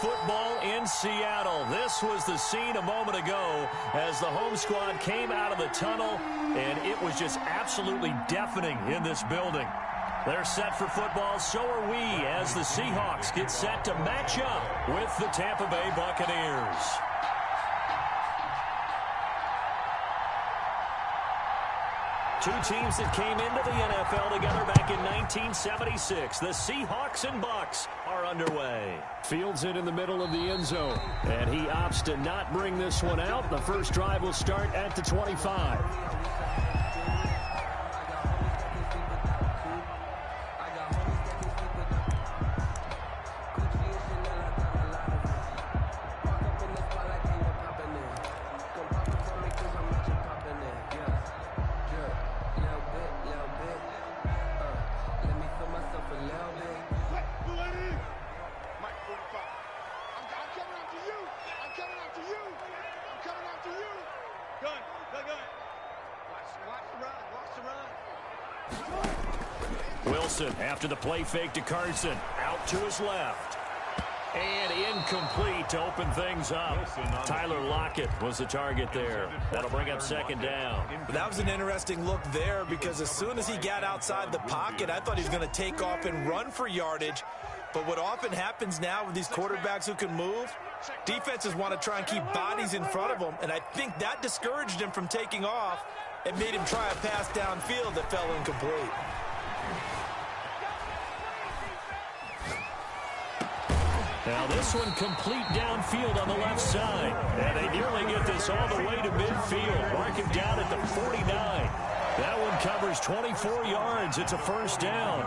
football in Seattle. This was the scene a moment ago as the home squad came out of the tunnel, and it was just absolutely deafening in this building. They're set for football, so are we, as the Seahawks get set to match up with the Tampa Bay Buccaneers. Two teams that came into the NFL together back in 1976. The Seahawks and Bucs are underway. Fields it in the middle of the end zone, and he opts to not bring this one out. The first drive will start at the 25. Wilson after the play fake to Carson. Out to his left. And incomplete to open things up. Tyler Lockett was the target there. That'll bring up second down. That was an interesting look there because as soon as he got outside the pocket, I thought he was going to take off and run for yardage. But what often happens now with these quarterbacks who can move, defenses want to try and keep bodies in front of them. And I think that discouraged him from taking off and made him try a pass downfield that fell incomplete. Now this one complete downfield on the left side. And they nearly get this all the way to midfield. Mark him down at the 49. That one covers 24 yards. It's a first down.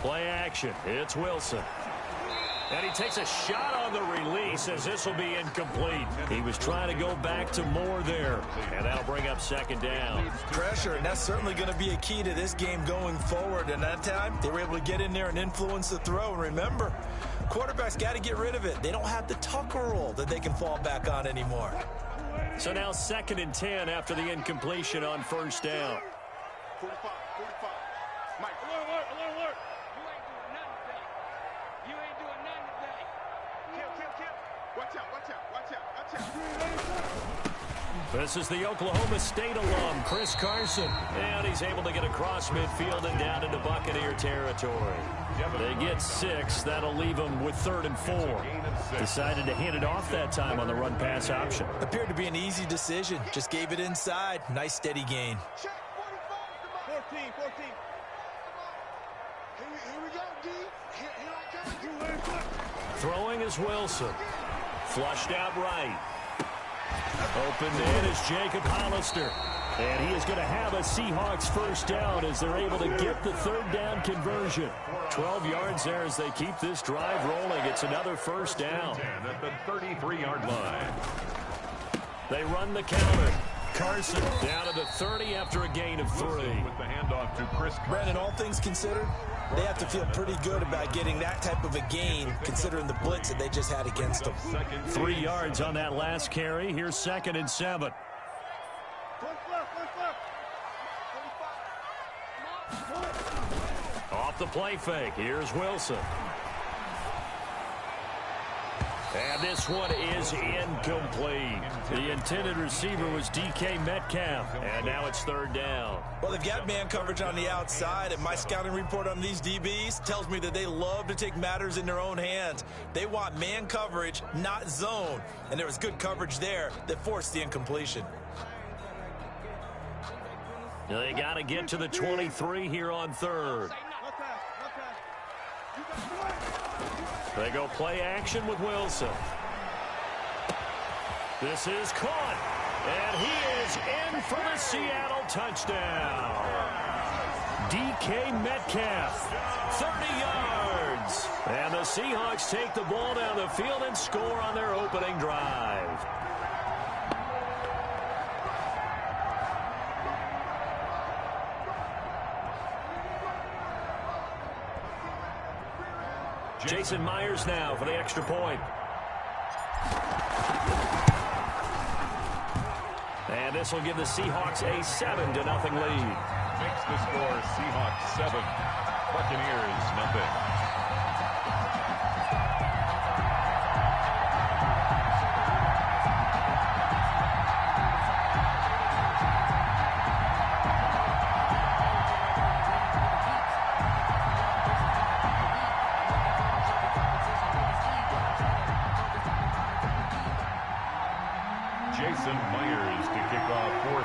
Play action. It's Wilson. And he takes a shot on the release as this will be incomplete. He was trying to go back to Moore there. And that'll bring up second down. Pressure, and that's certainly going to be a key to this game going forward. And that time, they were able to get in there and influence the throw. And remember, quarterbacks got to get rid of it. They don't have the Tucker rule that they can fall back on anymore. So now 2nd and 10 after the incompletion on first down. 45. Mike, alert. You ain't doing nothing today. Kill. Watch out. This is the Oklahoma State alum, Chris Carson. And he's able to get across midfield and down into Buccaneer territory. They get 6. That'll leave them with 3rd and 4. Decided to hand it off that time on the run-pass option. Appeared to be an easy decision. Just gave it inside. Nice, steady gain. 14. Here we go, D. Here I come. Throwing is Wilson. Flushed out right. Open in is Jacob Hollister. And he is going to have a Seahawks first down as they're able to get the 3rd down conversion. 12 yards there as they keep this drive rolling. It's another first down. At the 33-yard line. They run the counter. Carson down to the 30 after a gain of 3. With the handoff to Chris Carson. Brandon, all things considered, they have to feel pretty good about getting that type of a gain considering the blitz that they just had against them. 3 yards on that last carry. Here's 2nd and 7. Off the play fake. Here's Wilson. And this one is incomplete. The intended receiver was DK Metcalf. And now it's 3rd down. Well, they've got man coverage on the outside, and my scouting report on these DBs tells me that they love to take matters in their own hands. They want man coverage, not zone. And there was good coverage there that forced the incompletion. They got to get to the 23 here on 3rd. They go play action with Wilson. This is caught. And he is in for the Seattle touchdown. DK Metcalf, 30 yards. And the Seahawks take the ball down the field and score on their opening drive. Jason Myers now for the extra point. And And this will give the Seahawks a 7-0 lead. Makes the score Seahawks 7, Buccaneers nothing.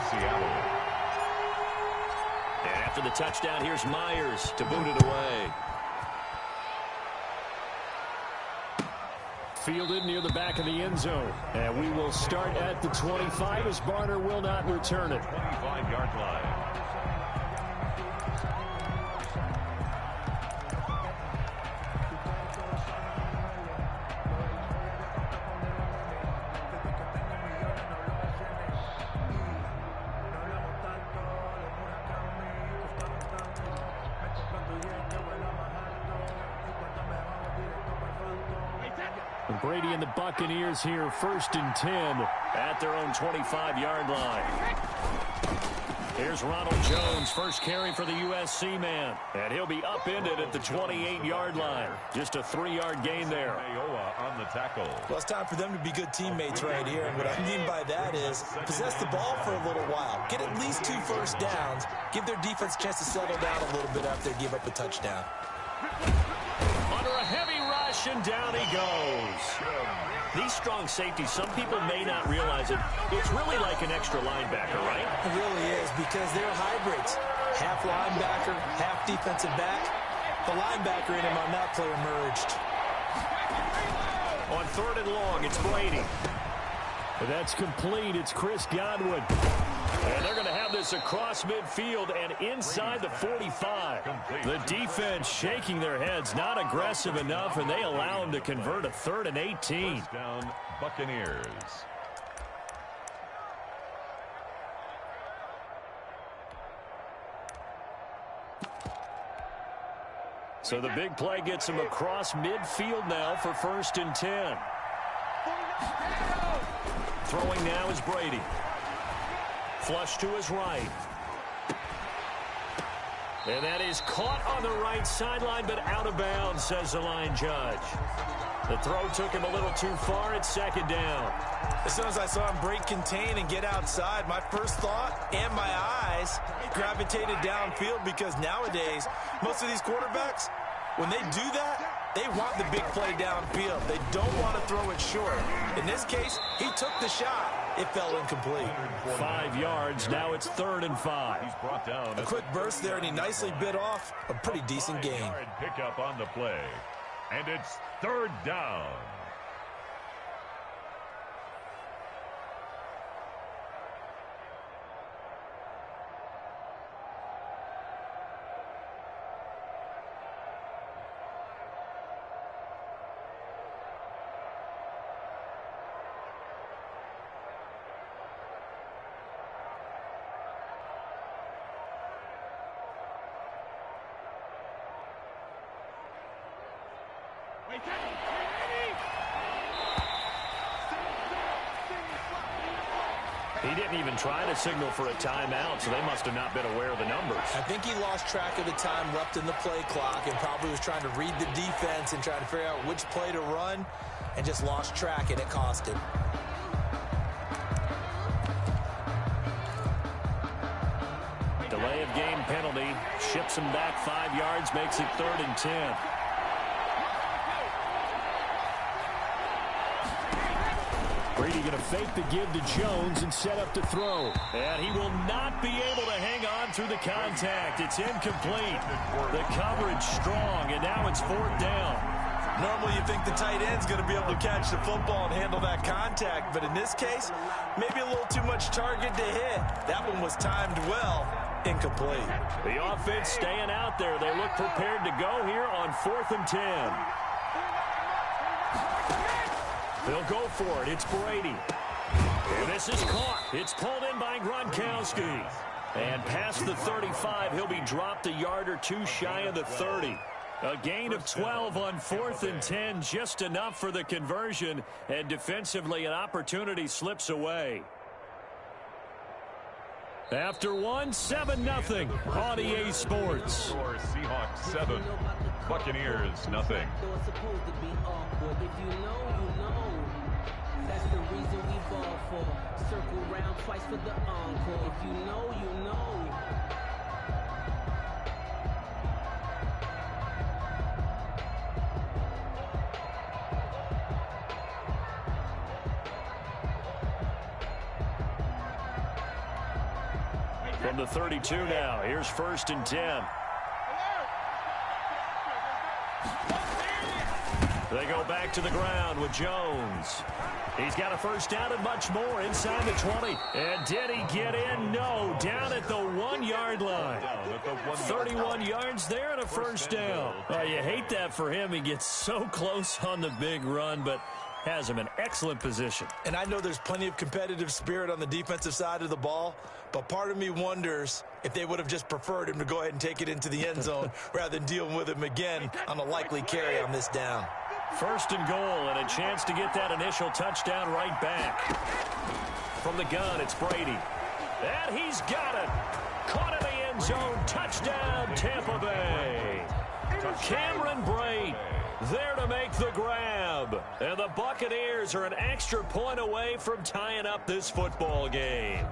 Seattle. And after the touchdown, here's Myers to boot it away. Fielded near the back of the end zone. And we will start at the 25 as Barner will not return it. 25-yard line. Brady and the Buccaneers here, 1st and 10 at their own 25-yard line. Here's Ronald Jones, first carry for the USC man. And he'll be upended at the 28-yard line. Just a 3-yard gain there. On the tackle. Well, it's time for them to be good teammates right here. And what I mean by that is possess the ball for a little while. Get at least 2 first downs. Give their defense a chance to settle down a little bit after they give up a touchdown. Under a heavy rush, and down he goes. These strong safeties, some people may not realize it. It's really like an extra linebacker, right? It really is, because they're hybrids. Half linebacker, half defensive back. The linebacker in him on that play emerged. On 3rd and long, it's Brady. That's complete. It's Chris Godwin. And they're going to have this across midfield and inside the 45. The defense shaking their heads, not aggressive enough, and they allow them to convert a 3rd and 18. First down, Buccaneers. So the big play gets him across midfield now for 1st and 10. Throwing now is Brady. Flush to his right. And that is caught on the right sideline, but out of bounds, says the line judge. The throw took him a little too far. It's 2nd down. As soon as I saw him break contain and get outside, my first thought and my eyes gravitated downfield, because nowadays, most of these quarterbacks, when they do that, they want the big play downfield. They don't want to throw it short. In this case, he took the shot. It fell incomplete. 5 yards. Now it's 3rd and 5. He's brought down a quick burst there, and he nicely bit off a pretty decent gain. Pickup on the play. And it's 3rd down. He didn't even try to signal for a timeout, so they must have not been aware of the numbers. I think he lost track of the time left in the play clock and probably was trying to read the defense and trying to figure out which play to run, and just lost track, and it cost him. Delay of game penalty. Ships him back 5 yards, makes it 3rd and 10. Brady going to fake the give to Jones and set up to throw. And he will not be able to hang on through the contact. It's incomplete. The coverage strong, and now it's 4th down. Normally you think the tight end's going to be able to catch the football and handle that contact, but in this case, maybe a little too much target to hit. That one was timed well. Incomplete. The offense staying out there. They look prepared to go here on 4th and 10. They'll go for it. It's Brady. And this is caught. It's pulled in by Gronkowski. And past the 35, he'll be dropped a yard or 2 shy of the 30. A gain of 12 on 4th and 10, just enough for the conversion. And defensively, an opportunity slips away. After one, 7-0 on EA Sports. Seahawks 7, Buccaneers nothing. That's the reason we ball for. Circle round twice for the encore. If you know, you know. From the 32 now, here's 1st and 10. They go back to the ground with Jones. He's got a first down and much more inside the 20. And did he get in? No. Down at the 1-yard line. 31 yards there and a first down. You hate that for him. He gets so close on the big run, but has him in excellent position. And I know there's plenty of competitive spirit on the defensive side of the ball, but part of me wonders if they would have just preferred him to go ahead and take it into the end zone rather than dealing with him again on a likely carry on this down. 1st and goal, and a chance to get that initial touchdown right back. From the gun, it's Brady. And he's got it. Caught in the end zone. Touchdown, Tampa Bay. Cameron Brate there to make the grab. And the Buccaneers are an extra point away from tying up this football game.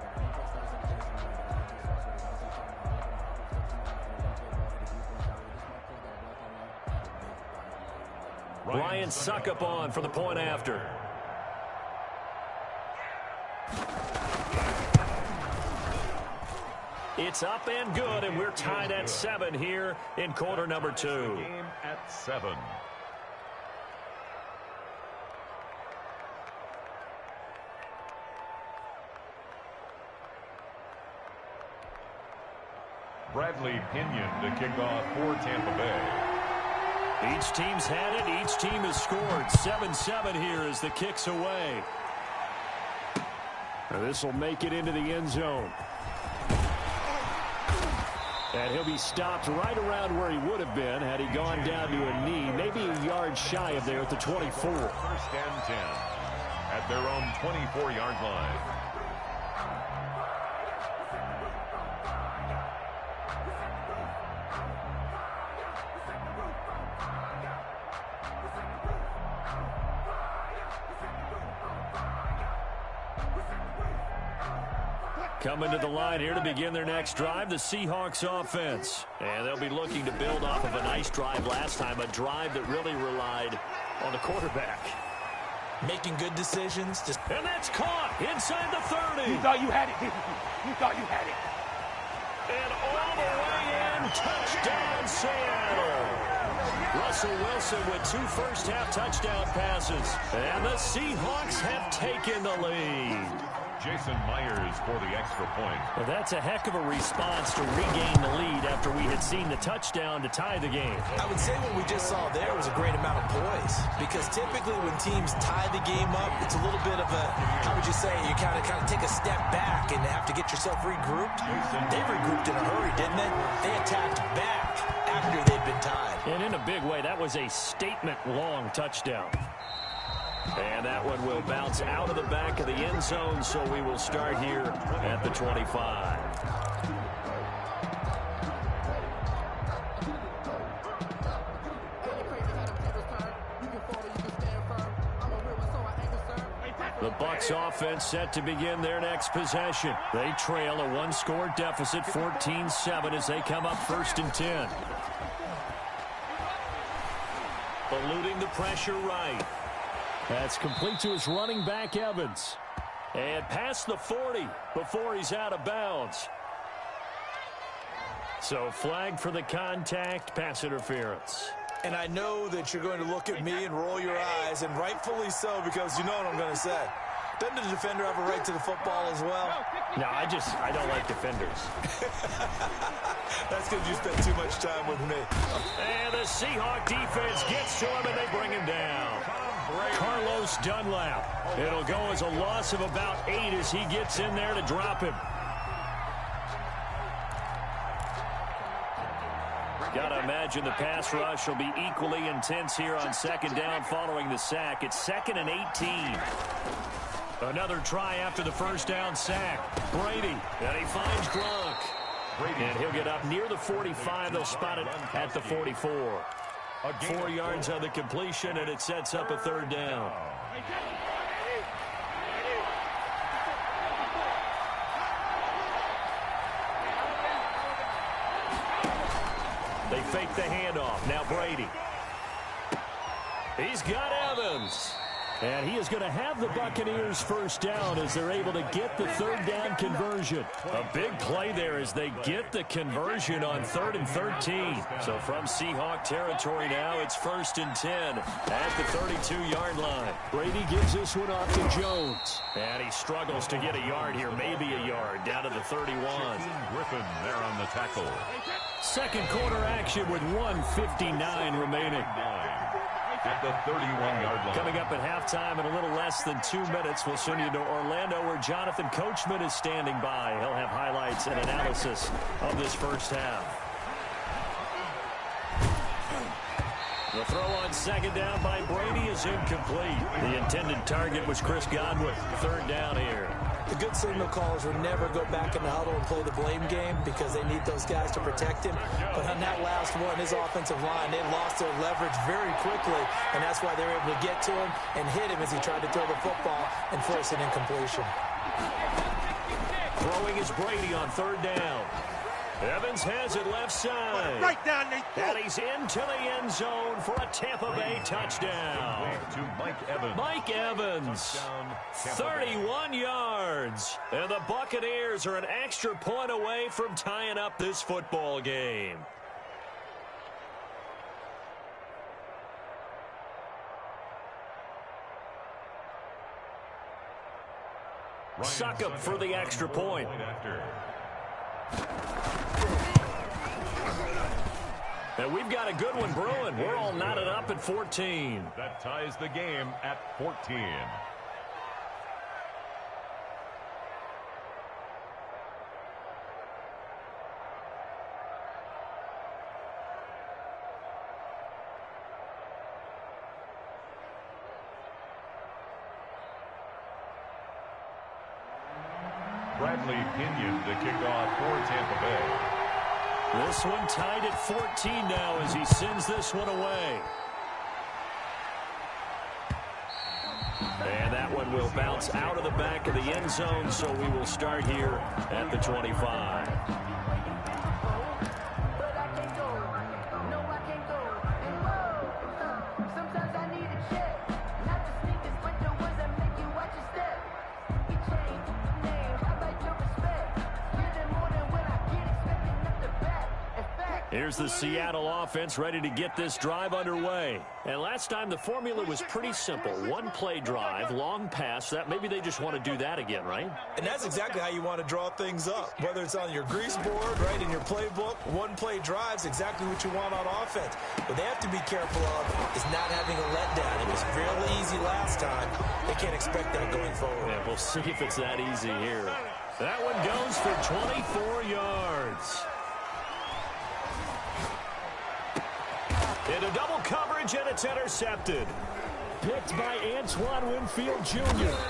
Ryan Suckup on for the point after. It's up and good, and we're tied at 7 here in quarter number 2. Game at 7. Bradley Pinion to kick off for Tampa Bay. Each team's had it. Each team has scored. 7-7 here as the kick's away. This will make it into the end zone. And he'll be stopped right around where he would have been had he gone down to a knee, maybe a yard shy of there at the 24. 1st and 10 at their own 24-yard line. Coming to the line here to begin their next drive, the Seahawks offense. And they'll be looking to build off of a nice drive last time, a drive that really relied on the quarterback. Making good decisions. And that's caught inside the 30. You thought you had it, didn't you? You thought you had it. And all the way in, touchdown Seattle. Russell Wilson with 2 first-half touchdown passes. And the Seahawks have taken the lead. Jason Myers for the extra point. Well, that's a heck of a response to regain the lead after we had seen the touchdown to tie the game. I would say what we just saw there was a great amount of poise, because typically when teams tie the game up, it's a little bit of a, how would you say, you kind of take a step back and have to get yourself regrouped. They regrouped in a hurry, didn't they? They attacked back after they'd been tied. And in a big way, that was a statement-long touchdown. And that one will bounce out of the back of the end zone, so we will start here at the 25. The Bucs offense set to begin their next possession. They trail a 1-score deficit, 14-7, as they come up 1st and 10. Eluding the pressure right. That's complete to his running back, Evans. And past the 40 before he's out of bounds. So flag for the contact, pass interference. And I know that you're going to look at me and roll your eyes, and rightfully so, because you know what I'm going to say. Doesn't the defender have a right to the football as well? No, I don't like defenders. That's because you spend too much time with me. And the Seahawk defense gets to him, and they bring him down. Carlos Dunlap. It'll go as a loss of about 8 as he gets in there to drop him. Got to imagine the pass rush will be equally intense here on 2nd down following the sack. It's 2nd and 18. Another try after the first down sack. Brady, and he finds Gronk. And he'll get up near the 45. They'll spot it at the 44. 4 yards on the completion, and it sets up a third down. They fake the handoff. Now Brady. He's got Evans. And he is going to have the Buccaneers first down as they're able to get the third down conversion. A big play there as they get the conversion on 3rd and 13. So from Seahawk territory now, it's 1st and 10 at the 32-yard line. Brady gives this one off to Jones. And he struggles to get a yard here, maybe a yard, down to the 31. Griffin there on the tackle. Second quarter action with 1:59 remaining. At the 31-yard line. Coming up at halftime in a little less than 2 minutes, we'll send you to Orlando where Jonathan Coachman is standing by. He'll have highlights and analysis of this first half. The throw on second down by Brady is incomplete. The intended target was Chris Godwin. Third down here. The good signal callers would never go back in the huddle and play the blame game because they need those guys to protect him. But on that last one, his offensive line, they lost their leverage very quickly, and that's why they were able to get to him and hit him as he tried to throw the football and force an incompletion. Throwing is Brady on third down. Evans has it left side. Right down the And he's into the end zone for a Tampa Bay touchdown. To Mike Evans. Mike Evans, 31 yards. And the Buccaneers are an extra point away from tying up this football game. Suckup for the extra point. And we've got a good one brewing. We're all knotted up at 14. That ties the game at 14. Bradley Pinion to kick off for Tampa Bay. This one tied at 14 now as he sends this one away. And that one will bounce out of the back of the end zone, so we will start here at the 25. Here's the Seattle offense ready to get this drive underway. And last time the formula was pretty simple. One play drive, long pass. That maybe they just want to do that again, right? And that's exactly how you want to draw things up. Whether it's on your grease board, right, in your playbook, one play drive's exactly what you want on offense. What they have to be careful of is not having a letdown. It was really easy last time. They can't expect that going forward. Yeah, we'll see if it's that easy here. That one goes for 24 yards. Into double coverage, and it's intercepted. Picked by Antoine Winfield Jr.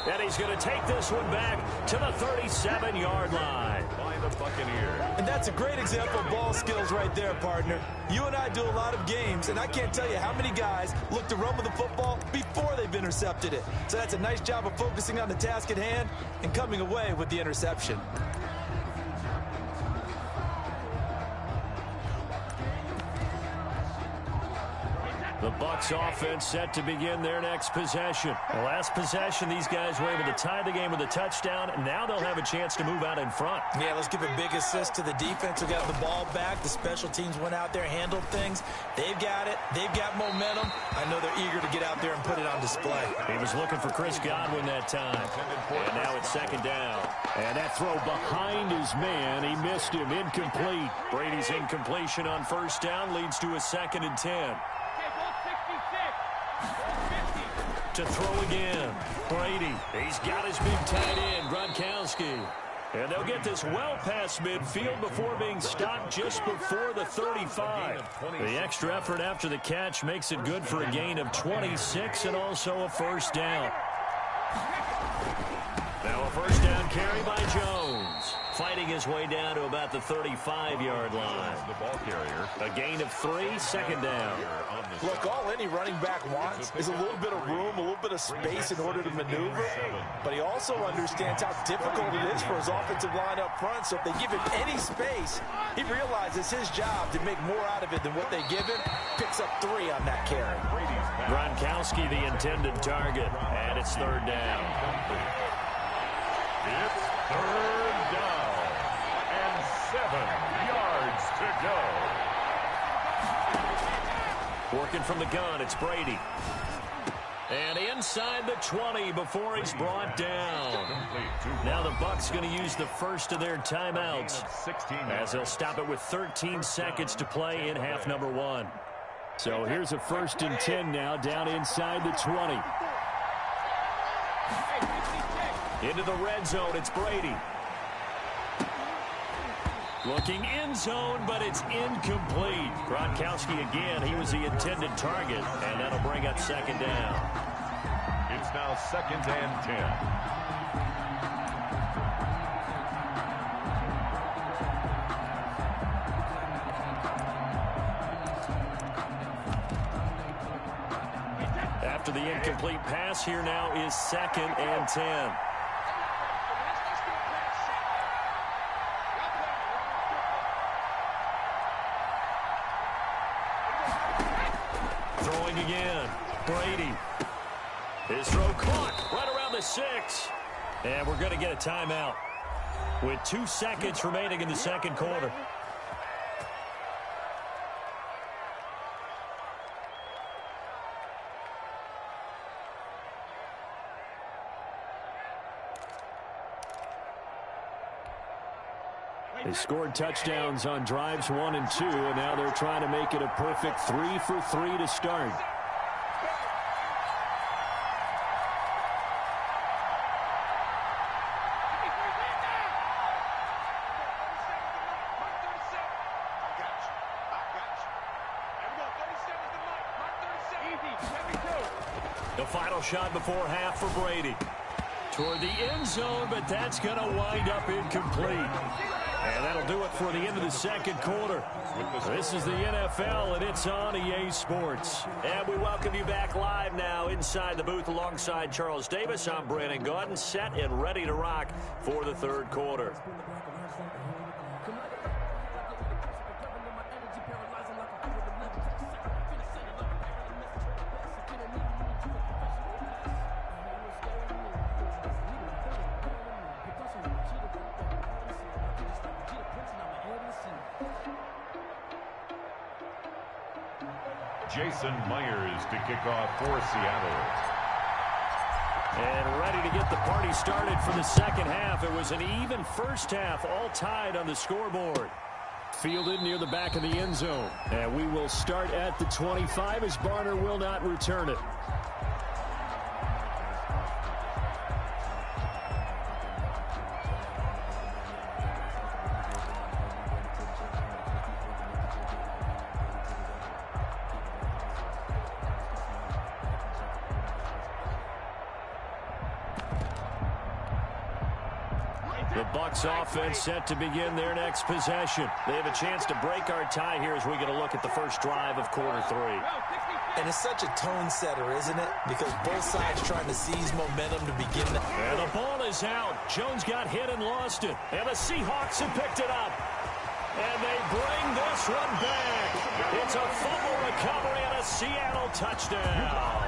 And he's going to take this one back to the 37-yard line. By the Buccaneers. And that's a great example of ball skills right there, partner. You and I do a lot of games, and I can't tell you how many guys look to run with the football before they've intercepted it. So that's a nice job of focusing on the task at hand and coming away with the interception. The Bucs offense set to begin their next possession. The last possession, these guys were able to tie the game with a touchdown, and now they'll have a chance to move out in front. Yeah, let's give a big assist to the defense who got the ball back. The special teams went out there, handled things. They've got it. They've got momentum. I know they're eager to get out there and put it on display. He was looking for Chris Godwin that time. And now it's second down. And that throw behind his man. He missed him. Incomplete. Brady's incompletion on first down leads to a 2nd and 10. To throw again. Brady. He's got his big tight end, Gronkowski. And they'll get this well past midfield before being stopped just before the 35. The extra effort after the catch makes it good for a gain of 26 and also a first down. Now a first down carry by Jones. Fighting his way down to about the 35-yard line. The ball carrier. A gain of 3, second down. Look, all any running back wants is a little bit of room, a little bit of space in order to maneuver. But he also understands how difficult it is for his offensive line up front. So if they give him any space, he realizes his job to make more out of it than what they give him. Picks up 3 on that carry. Gronkowski, the intended target, and it's third down. It's third down and 7 yards to go. Working from the gun, it's Brady. And inside the 20 before he's brought down. Now the Bucs going to use the first of their timeouts as they'll stop it with 13 seconds to play in half number 1. So here's a 1st and 10 now down inside the 20. Into the red zone, it's Brady. Looking in zone, but it's incomplete. Gronkowski again, he was the intended target, and that'll bring up second down. It's now 2nd and 10. After the incomplete pass, here now is 2nd and 10. Throwing again. Brady. His throw caught right around the 6. And we're going to get a timeout with 2 seconds remaining in the second quarter. They scored touchdowns on drives 1 and 2, and now they're trying to make it a perfect 3 for 3 to start. The final shot before half for Brady. Toward the end zone, but that's going to wind up incomplete. And that'll do it for the end of the second quarter. This is the NFL, and it's on EA Sports. And we welcome you back live now inside the booth alongside Charles Davis. I'm Brandon Gaudin, set and ready to rock for the third quarter. Jason Myers to kick off for Seattle. And ready to get the party started for the second half. It was an even first half, all tied on the scoreboard. Fielded near the back of the end zone. And we will start at the 25 as Barner will not return it. The Bucs offense set to begin their next possession. They have a chance to break our tie here as we get a look at the first drive of quarter 3. And it's such a tone setter, isn't it? Because both sides trying to seize momentum to begin. And the ball is out. Jones got hit and lost it. And the Seahawks have picked it up. And they bring this one back. It's a fumble recovery and a Seattle touchdown.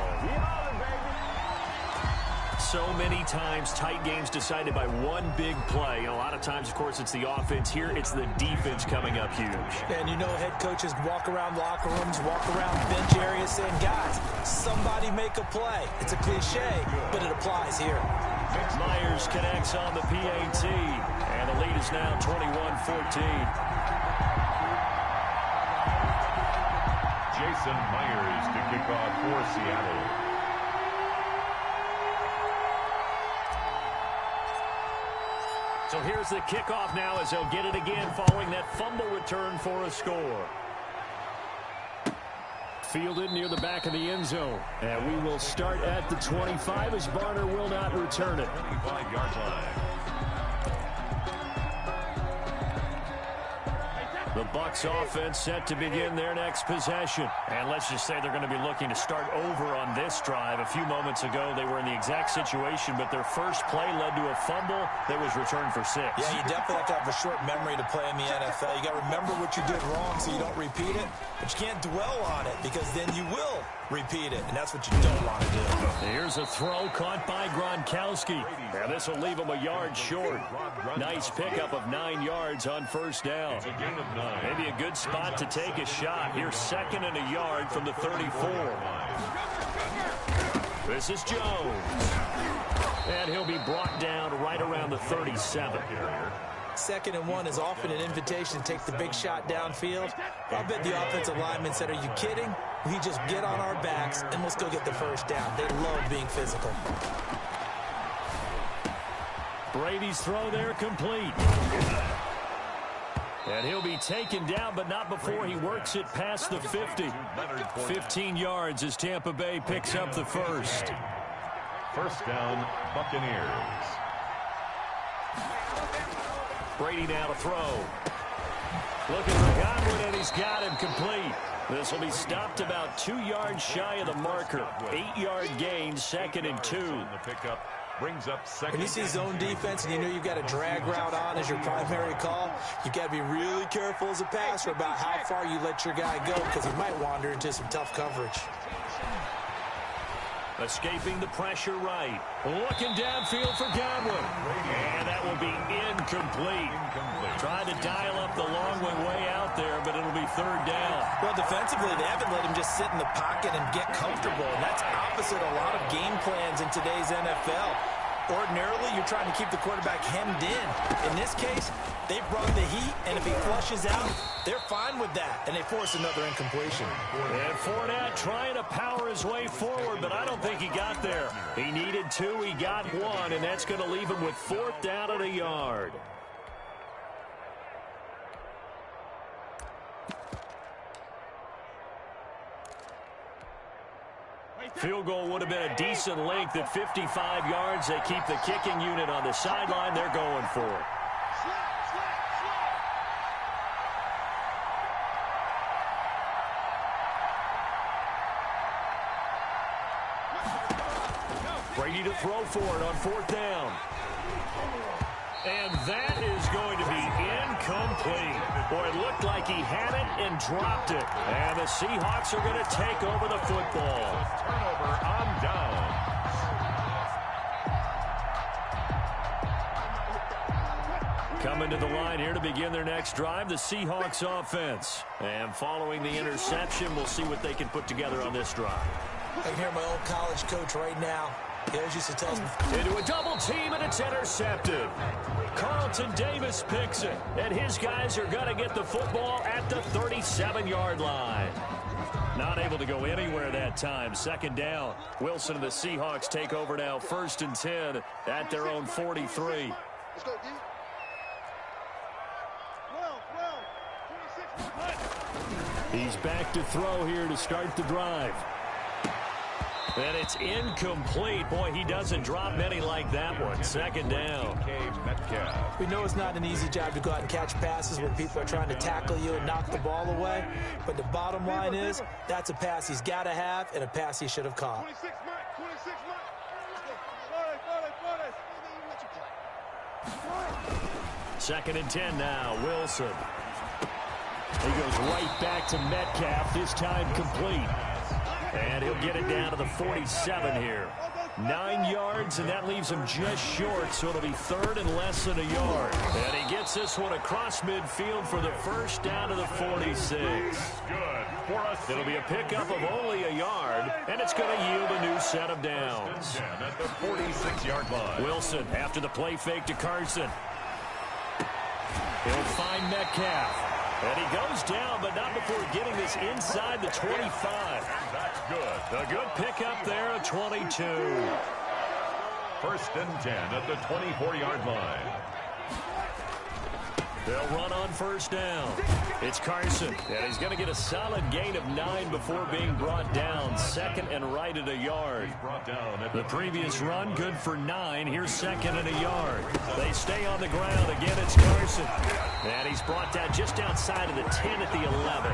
So many times tight games decided by one big play. A lot of times, of course, it's the offense. Here, it's the defense coming up huge. And you know head coaches walk around locker rooms, walk around bench areas saying, guys, somebody make a play. It's a cliche, but it applies here. Myers connects on the PAT, and the lead is now 21-14. Jason Myers to kick off for Seattle. So here's the kickoff now as they'll get it again following that fumble return for a score. Fielded near the back of the end zone. And we will start at the 25 as Barner will not return it. 25-yard line. The Bucs offense set to begin their next possession. And let's just say they're going to be looking to start over on this drive. A few moments ago, they were in the exact situation, but their first play led to a fumble that was returned for 6. Yeah, you definitely have to have a short memory to play in the NFL. You got to remember what you did wrong so you don't repeat it, but you can't dwell on it because then you will repeat it, and that's what you don't want to do. Here's a throw caught by Gronkowski. And this will leave him a yard short. Nice pickup of 9 yards on first down. It's a gain of 9. Maybe a good spot to take a shot. Here's 2nd and a yard from the 34. This is Jones. And he'll be brought down right around the 37. 2nd and 1 is often an invitation to take the big shot downfield. I'll bet the offensive lineman said, are you kidding? We just get on our backs and let's go get the first down. They love being physical. Brady's throw there complete. And he'll be taken down, but not before he works it past the 50. 15 yards as Tampa Bay picks up the first. First down, Buccaneers. Brady now to throw. Looking for Godwin, and he's got him complete. This will be stopped about 2 yards shy of the marker. 8-yard gain, 2nd and 2. The pickup brings up 2nd. When you see zone defense and you know you've got a drag route on as your primary call, you've got to be really careful as a passer about how far you let your guy go because he might wander into some tough coverage. Escaping the pressure right. Looking downfield for Godwin. And that will be incomplete. Tried to dial up the long way out there, but it'll be 3rd down. Well, defensively, they haven't let him just sit in the pocket and get comfortable, and that's opposite a lot of game plans in today's NFL. Ordinarily, you're trying to keep the quarterback hemmed in. In this case, they brought the heat, and if he flushes out, they're fine with that, and they force another incompletion. And Fournette trying to power his way forward, but I don't think he got there. He needed 2, he got 1, and that's going to leave him with 4th down and a yard. Field goal would have been a decent length at 55 yards. They keep the kicking unit on the sideline. They're going for it. Brady to throw for it on 4th down. And that is going to be incomplete. Boy, it looked like he had it and dropped it. And the Seahawks are going to take over the football. Turnover on downs. Coming to the line here to begin their next drive, the Seahawks offense. And following the interception, we'll see what they can put together on this drive. I can hear my old college coach right now. He always used to tell me. Into a double team, and it's intercepted. Carlton Davis picks it, and his guys are going to get the football at the 37-yard line. Not able to go anywhere that time. 2nd down. Wilson and the Seahawks take over now. 1st and 10 at their own 43. Let's go, D. 12, 26. He's back to throw here to start the drive. And it's incomplete. Boy, he doesn't drop many like that one. 2nd down. We know it's not an easy job to go out and catch passes when people are trying to tackle you and knock the ball away. But the bottom line is, that's a pass he's got to have and a pass he should have caught. 26, Mike. 26, Mike. 2nd and 10 now. Wilson. He goes right back to Metcalf, this time complete. And he'll get it down to the 47 here. 9 yards, and that leaves him just short, so it'll be 3rd and less than a yard. And he gets this one across midfield for the first down to the 46. It'll be a pickup of only a yard, and it's going to yield a new set of downs. At the 46-yard line. Wilson after the play fake to Carson. He'll find Metcalf. And he goes down, but not before getting this inside the 25. That's good. A good pickup there at 22. 1st and 10 at the 24-yard line. They'll run on first down. It's Carson, and he's going to get a solid gain of 9 before being brought down. Second and right at a yard. The previous run, good for 9. Here's second and a yard. They stay on the ground. Again, it's Carson. And he's brought down just outside of the 10 at the 11.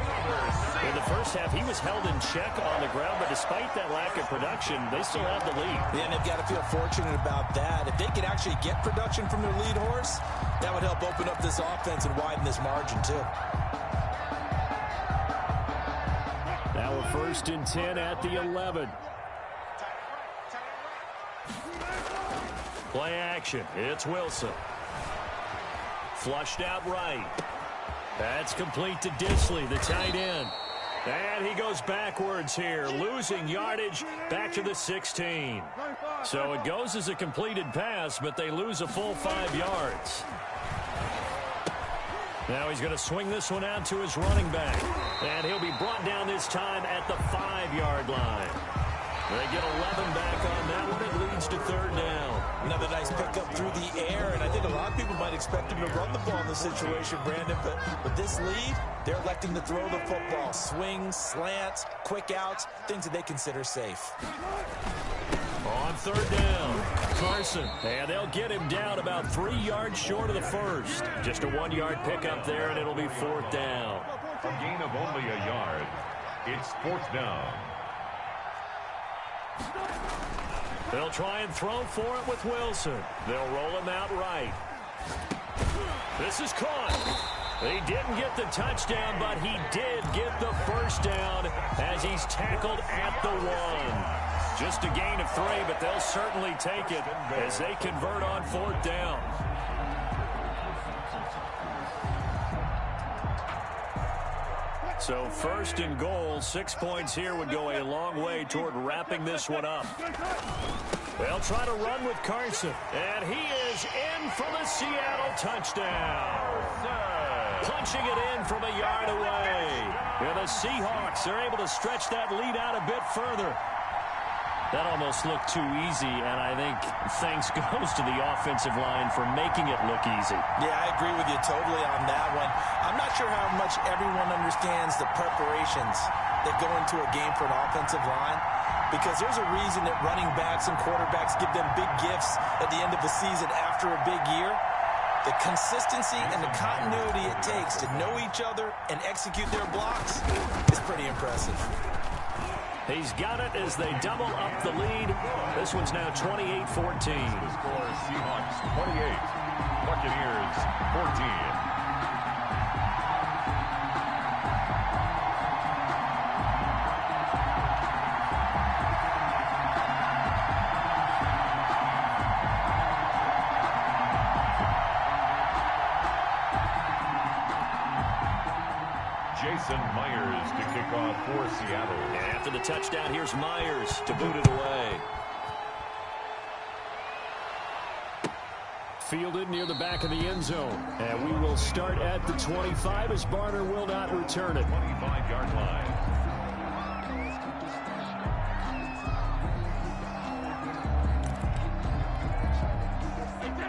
In the first half, he was held in check on the ground, but despite that lack of production, they still have the lead. Yeah, and they've got to feel fortunate about that. If they could actually get production from their lead horse, that would help open up this offense and widen this margin, too. Now a first and 10 at the 11. Play action. It's Wilson. Flushed out right. That's complete to Disley, the tight end. And he goes backwards here, losing yardage back to the 16. So it goes as a completed pass, but they lose a full 5 yards. Now he's going to swing this one out to his running back. And he'll be brought down this time at the 5-yard line. They get 11 back on that one. It leads to third down. Another nice pickup through the air, and I think a lot of people might expect him to run the ball in this situation, Brandon, but with this lead, they're electing to throw the football. Swings, slants, quick outs, things that they consider safe. On third down, Carson, and they'll get him down about 3 yards short of the first. Just a 1-yard pickup there, and it'll be fourth down. A gain of only a yard. It's fourth down. They'll try and throw for it with Wilson. They'll roll him out right. This is caught. He didn't get the touchdown, but he did get the first down as he's tackled at the 1. Just a gain of 3, but they'll certainly take it as they convert on fourth down. So first and goal, 6 points here would go a long way toward wrapping this one up. They'll try to run with Carson, and he is in for the Seattle touchdown. Punching it in from a yard away. And the Seahawks are able to stretch that lead out a bit further. That almost looked too easy, and I think thanks goes to the offensive line for making it look easy. Yeah, I agree with you totally on that one. I'm not sure how much everyone understands the preparations that go into a game for an offensive line, because there's a reason that running backs and quarterbacks give them big gifts at the end of the season after a big year. The consistency and the continuity it takes to know each other and execute their blocks is pretty impressive. He's got it as they double up the lead. This one's now 28-14. The score, Seahawks 28, Buccaneers 14. Jason Myers to kick off for Seattle. And after the touchdown, here's Myers to boot it away. Fielded near the back of the end zone. And we will start at the 25 as Barner will not return it. 25-yard line.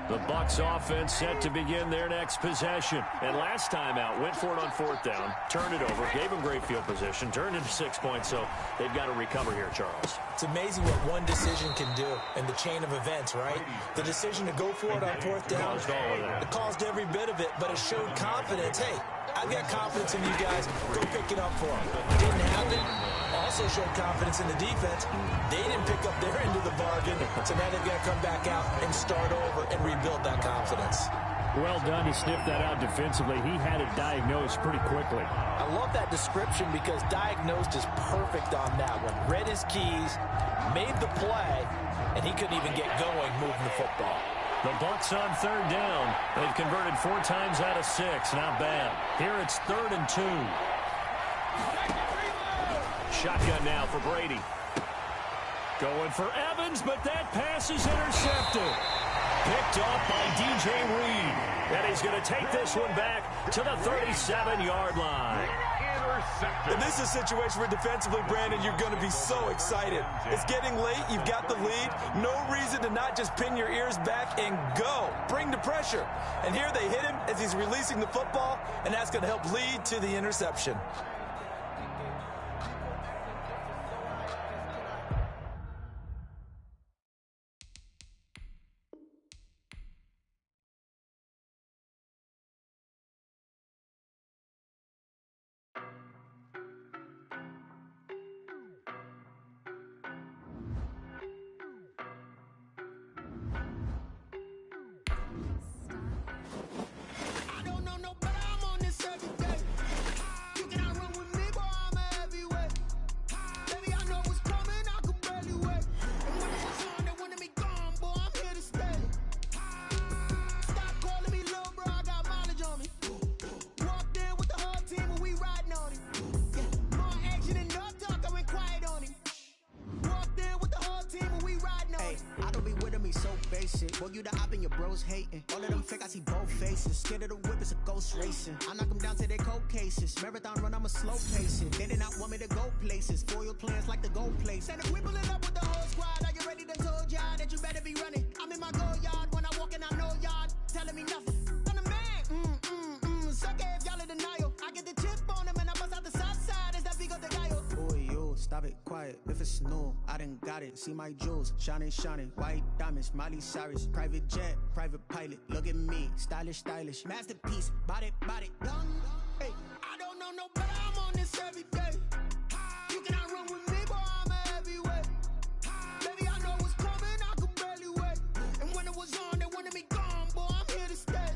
The Bucs offense set to begin their next possession. And last time out, went for it on fourth down, turned it over, gave them great field position, turned into 6 points, so they've got to recover here, Charles. It's amazing what one decision can do in the chain of events, right? The decision to go for it on fourth down, it caused every bit of it, but it showed confidence. Hey, I've got confidence in you guys. Go pick it up for them. Didn't happen. Also showed confidence in the defense. They didn't pick up their end of the bargain, so now they've got to come back out and start over and rebuild that confidence. Well done to sniff that out defensively. He had it diagnosed pretty quickly. I love that description because diagnosed is perfect on that one. Read his keys, made the play, and he couldn't even get going moving the football. The Bucs on third down. They've converted 4 times out of 6. Not bad. Here it's 3rd and 2. Shotgun now for Brady. Going for Evans, but that pass is intercepted. Picked off by DJ Reed. And he's going to take this one back to the 37-yard line. intercepted. And this is a situation where defensively, Brandon, you're going to be so excited. It's getting late. You've got the lead. No reason to not just pin your ears back and go. Bring the pressure. And here they hit him as he's releasing the football, and that's going to help lead to the interception. Boy, you the op and your bros hating. All of them fake, I see both faces. Scared of the whip, it's a ghost racing. I knock them down to their cold cases. Marathon run, I'm a slow pacing. They did not want me to go places. Foil plans like the go place. And if we pulling up with the whole squad, are you ready to told y'all that you better be running? I'm in my go yard. When I walk in, I know y'all telling me nothing. I'm the man. Suck it if y'all in denial. I get the chip on them and I bust out the south side. Is that Vigo de Gallo? Boy, yo, stop it, quiet. If it's new, I done got it. See my jewels, shining, shining. White diamonds, Miley Cyrus. Private jet, private pilot. Look at me, stylish, stylish. Masterpiece, body, done. Hey, I don't know no better. I'm on this every day. You cannot run with me, boy, I'm a heavyweight. Baby, I know what's coming, I could barely wait. And when it was on, they wanted me gone, boy, I'm here to stay.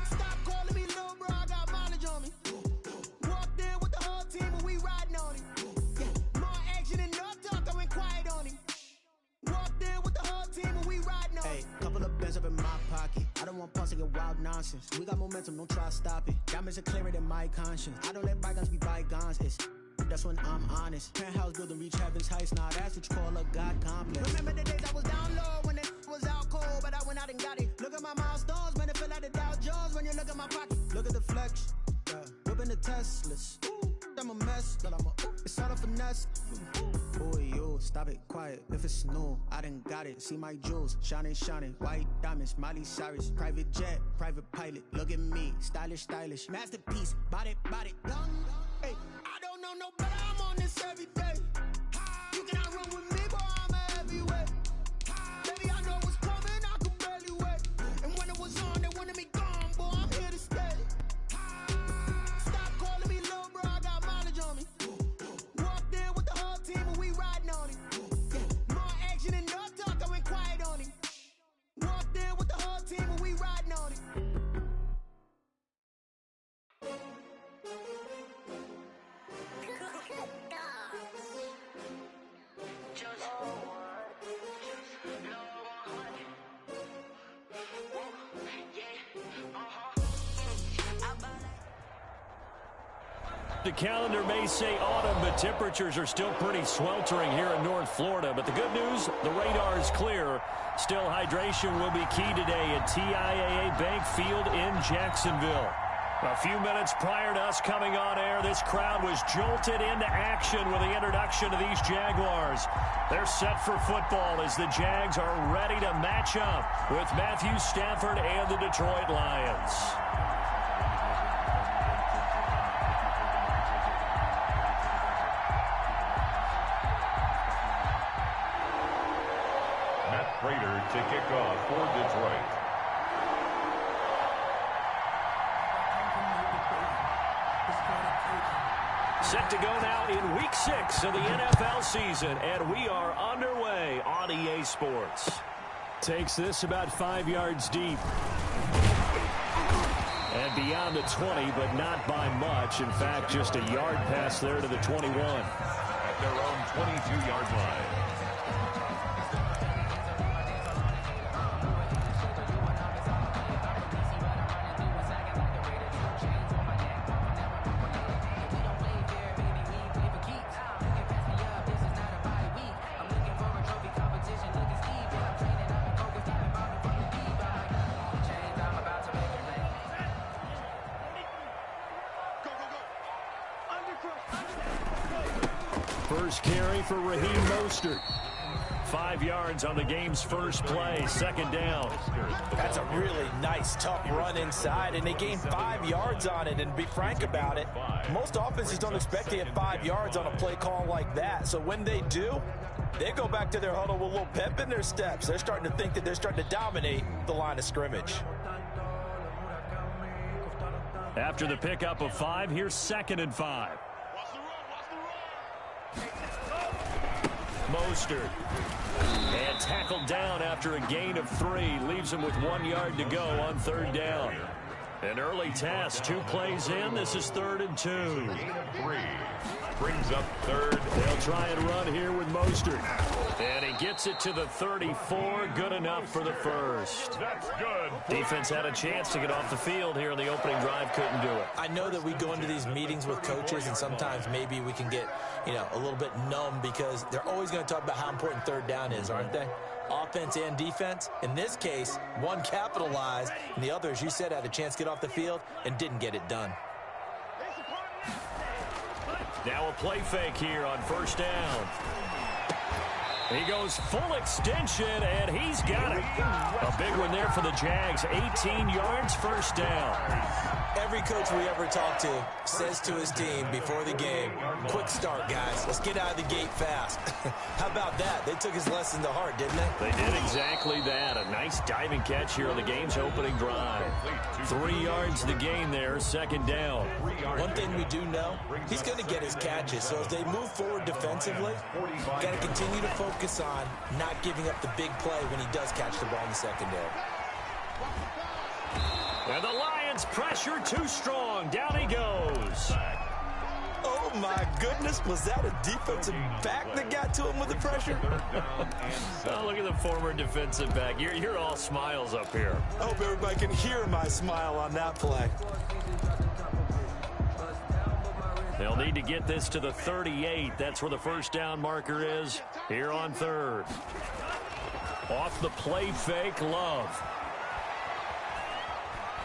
Stop calling me little bro, I got mileage on me. Walked in with the whole team and we riding on it. Yeah, more action and no talk, I went quiet on him. Walked in with the whole team and we riding on it. Hey, couple of bands up in my pocket. I don't want pause to get wild nonsense. We got momentum, don't try to stop it. Diamonds are clearer than my conscience. I don't let bygones be bygones. That's when I'm honest. Penthouse building, reach heaven's heights. Nah, that's what you call a God complex. Remember the days I was down low when it was out cold, but I went out and got it. Look at my milestones, man, it feel like the Dow Jones when you look at my pocket. Look at the flex, whipping the Teslas. I'm a mess, but it's all a finesse. Boy, yo, stop it, quiet. If it's new, I done got it. See my jewels, shining, shining. White diamonds, Miley Cyrus. Private jet, private pilot. Look at me, stylish, stylish. Masterpiece, body, done. Hey, I don't know no better. I'm on this every day. You cannot run with me, boy, I'm a heavyweight. Baby, I know what's coming, I could barely wait. And when it was on, they wanted me gone, boy, I'm here to stay. Stop calling me little bro, I got mileage on me. Walked in with the whole team and we riding on it. Yeah, more action and no talk, I went quiet on him. Walked in with the whole team and we riding on it. The calendar may say autumn, but temperatures are still pretty sweltering here in North Florida. But the good news, the radar is clear. Still, hydration will be key today at TIAA Bank Field in Jacksonville. A few minutes prior to us coming on air, this crowd was jolted into action with the introduction of these Jaguars. They're set for football as the Jags are ready to match up with Matthew Stafford and the Detroit Lions. Prater to kick off for Detroit. Set to go now in Week 6 of the NFL season, and we are underway on EA Sports. Takes this about 5 yards deep. And beyond the 20, but not by much. In fact, just a yard pass there to the 21. At their own 22-yard line. First carry for Raheem Mostert. 5 yards on the game's first play, second down. That's a really nice, tough run inside, and they gained 5 yards on it. And to be frank about it, most offenses don't expect to get 5 yards on a play call like that. So when they do, they go back to their huddle with a little pep in their steps. They're starting to think that they're starting to dominate the line of scrimmage. After the pickup of 5, here's 2nd and 5. Mostert. And tackled down after a gain of 3. Leaves him with 1 yard to go on 3rd down. An early task, 2 plays in. This is 3rd and 2. Gain of 3. Brings up 3rd. They'll try and run here with Mostert. And he gets it to the 34. Good enough for the first. That's good. Defense had a chance to get off the field here in the opening drive. Couldn't do it. I know that we go into these meetings with coaches, and sometimes maybe we can get, a little bit numb because they're always going to talk about how important 3rd down is, aren't they? Offense and defense. In this case, one capitalized, and the other, as you said, had a chance to get off the field and didn't get it done. Now a play fake here on 1st down. He goes full extension, and he's got it. A big one there for the Jags. 18 yards, 1st down. Every coach we ever talk to says to his team before the game, quick start, guys. Let's get out of the gate fast. How about that? They took his lesson to heart, didn't they? They did exactly that. A nice diving catch here on the game's opening drive. 3 yards to gain there, 2nd down. One thing we do know, he's going to get his catches. So as they move forward defensively, got to continue to focus on not giving up the big play when he does catch the ball in the secondary. And the Lions pressure too strong. Down he goes. Oh, my goodness. Was that a defensive back that got to him with the pressure? Oh, look at the former defensive back. You're all smiles up here. I hope everybody can hear my smile on that play. They'll need to get this to the 38. That's where the 1st down marker is here on 3rd. Off the play fake, Love.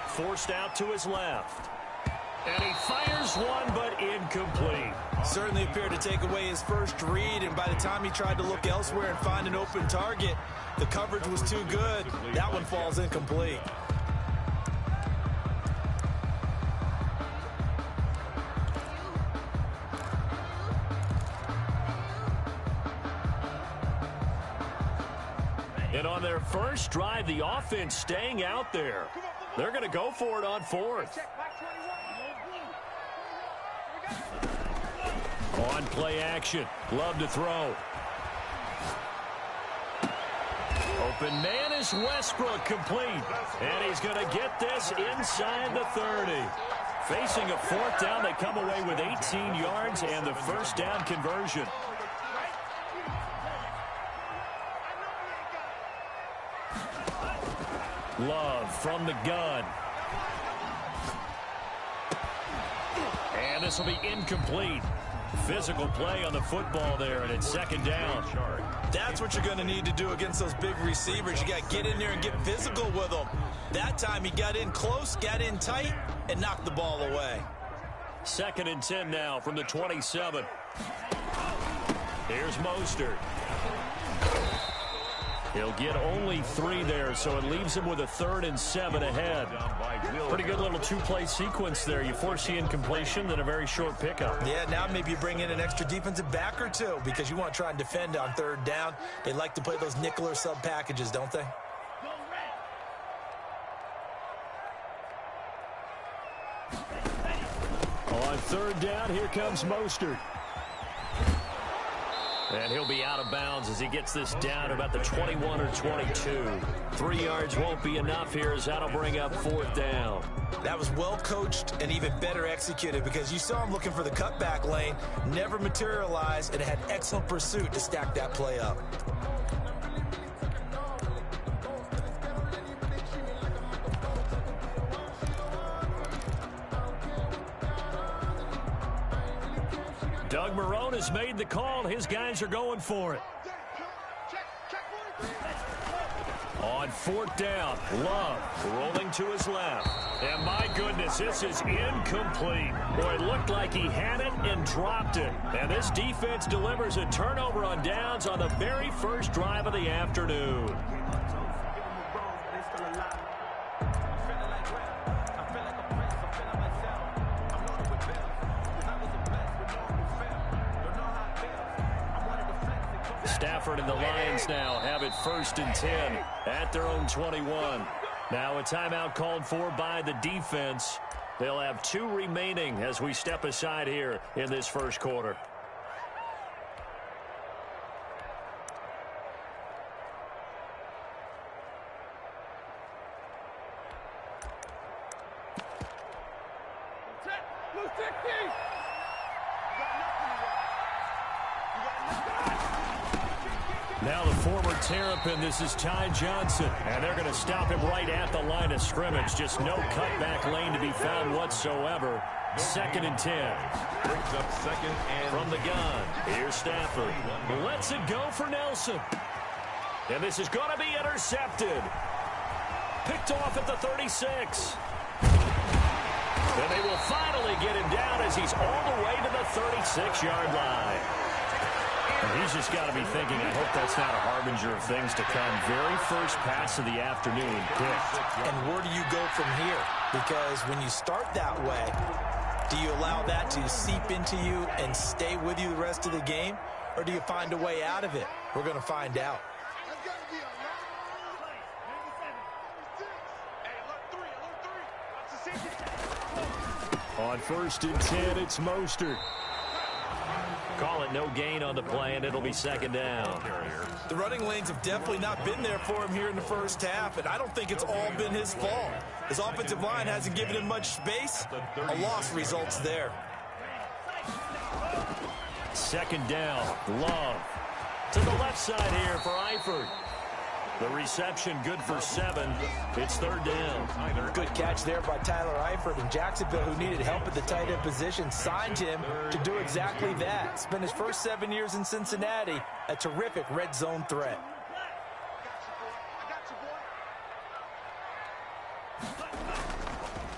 Forced out to his left. And he fires one, but incomplete. Certainly appeared to take away his first read, and by the time he tried to look elsewhere and find an open target, the coverage was too good. That one falls incomplete. And on their first drive, the offense staying out there. They're going to go for it on 4th. On play action. Love to throw. Open man is Westbrook, complete. And he's going to get this inside the 30. Facing a 4th down, they come away with 18 yards and the 1st down conversion. Love from the gun. And this will be incomplete. Physical play on the football there, and it's 2nd down. That's what you're going to need to do against those big receivers. You got to get in there and get physical with them. That time he got in close, got in tight, and knocked the ball away. 2nd and 10 now from the 27. Here's Mostert. He'll get only 3 there, so it leaves him with a 3rd and 7 ahead. Pretty good little 2-play sequence there. You force the incompletion, then a very short pickup. Yeah, now maybe you bring in an extra defensive back or 2 because you want to try and defend on 3rd down. They like to play those nickel or sub packages, don't they? On 3rd down, here comes Mostert. And he'll be out of bounds as he gets this down to about the 21 or 22. 3 yards won't be enough here as that'll bring up 4th down. That was well coached and even better executed because you saw him looking for the cutback lane, never materialized, and had excellent pursuit to stack that play up. Doug Marrone has made the call. His guys are going for it. On 4th down, Love rolling to his left. And my goodness, this is incomplete. Boy, it looked like he had it and dropped it. And this defense delivers a turnover on downs on the very first drive of the afternoon. Stafford and the Lions now have it 1st and 10 at their own 21. Now a timeout called for by the defense. They'll have 2 remaining as we step aside here in this first quarter. Now the former Terrapin, this is Ty Johnson, and they're going to stop him right at the line of scrimmage. Just no cutback lane to be found whatsoever. 2nd and 10. Brings up 2nd and from the gun. Here's Stafford. Lets it go for Nelson. And this is going to be intercepted. Picked off at the 36. And they will finally get him down as he's all the way to the 36-yard line. And he's just got to be thinking, I hope that's not a harbinger of things to come. Very first pass of the afternoon picked. And where do you go from here? Because when you start that way, do you allow that to seep into you and stay with you the rest of the game? Or do you find a way out of it? We're going to find out. On 1st and 10, it's Mostert. Call it no gain on the play, and it'll be 2nd down. The running lanes have definitely not been there for him here in the first half, and I don't think it's all been his fault. His offensive line hasn't given him much space. A loss results there. 2nd down, Love. To the left side here for Eifert. The reception good for 7. It's 3rd down. Good catch there by Tyler Eifert. And Jacksonville, who needed help at the tight end position, signed him to do exactly that. Spent his first 7 years in Cincinnati, a terrific red zone threat.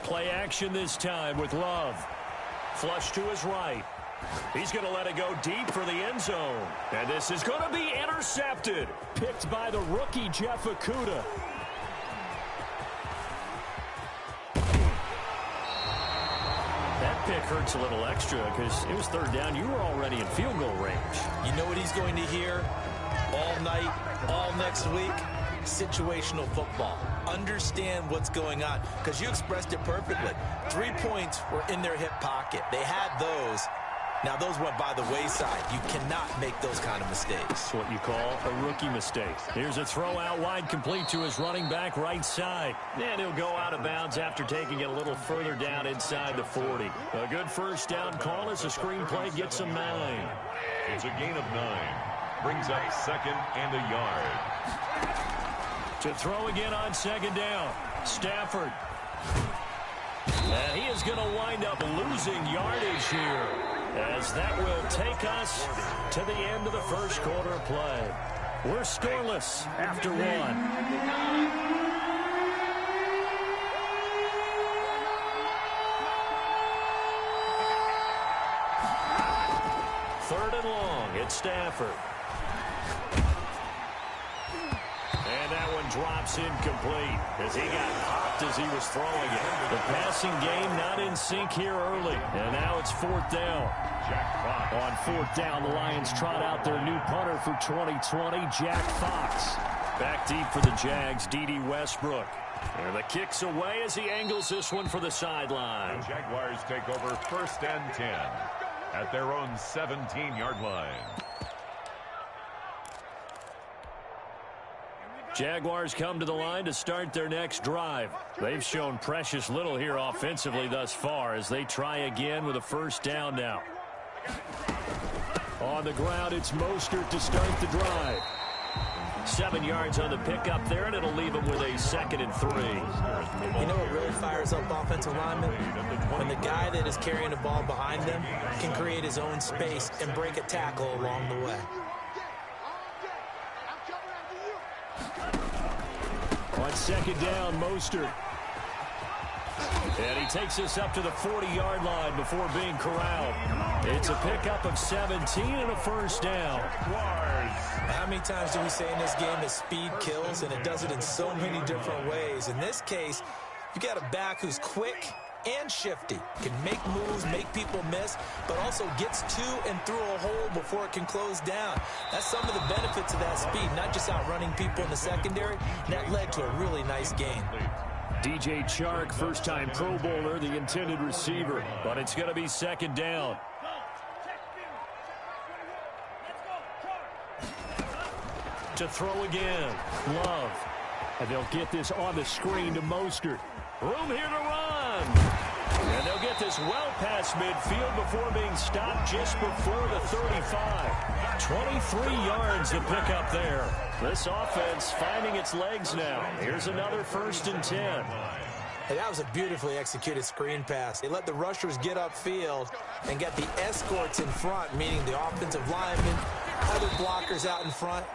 Play action this time with Love. Flush to his right. He's going to let it go deep for the end zone. And this is going to be intercepted. Picked by the rookie, Jeff Okudah. That pick hurts a little extra because it was 3rd down. You were already in field goal range. You know what he's going to hear all night, all next week? Situational football. Understand what's going on, because you expressed it perfectly. 3 points were in their hip pocket. They had those. Now, those went by the wayside. You cannot make those kind of mistakes. That's what you call a rookie mistake. Here's a throw out wide, complete to his running back right side. And he'll go out of bounds after taking it a little further down inside the 40. A good first down call as the screenplay gets him 9. It's a gain of 9. Brings up 2nd and a yard. To throw again on 2nd down. Stafford. And he is going to wind up losing yardage here, as that will take us to the end of the first quarter of play. We're scoreless after 1. 3rd and long, it's Stafford. And that one drops incomplete as he got popped as he was throwing it. The passing game not in sync here early. And now it's 4th down. On 4th down, the Lions trot out their new punter for 2020, Jack Fox. Back deep for the Jags, D.D. Westbrook. And the kick's away as he angles this one for the sideline. The Jaguars take over 1st and 10 at their own 17-yard line. Jaguars come to the line to start their next drive. They've shown precious little here offensively thus far as they try again with a 1st down now. On the ground, it's Mostert to start the drive. 7 yards on the pickup there, and it'll leave him with a 2nd and 3. You know what really fires up offensive linemen? When the guy that is carrying the ball behind them can create his own space and break a tackle along the way. On second down, Mostert. And he takes us up to the 40-yard line before being corralled. It's a pickup of 17 and a first down. How many times do we say in this game that speed kills, and it does it in so many different ways? In this case, you got a back who's quick and shifty, can make moves, make people miss, but also gets to and through a hole before it can close down. That's some of the benefits of that speed, not just outrunning people in the secondary. And that led to a really nice game. DJ Chark, first-time Pro Bowler, the intended receiver, but it's going to be second down. To throw again, Love. And they'll get this on the screen to Mostert. Room here to run. And they'll get this well past midfield before being stopped just before the 35. 23 yards to pick up there. This offense finding its legs now. Here's another 1st and 10. Hey, that was a beautifully executed screen pass. They let the rushers get upfield and got the escorts in front, meaning the offensive linemen, other blockers out in front.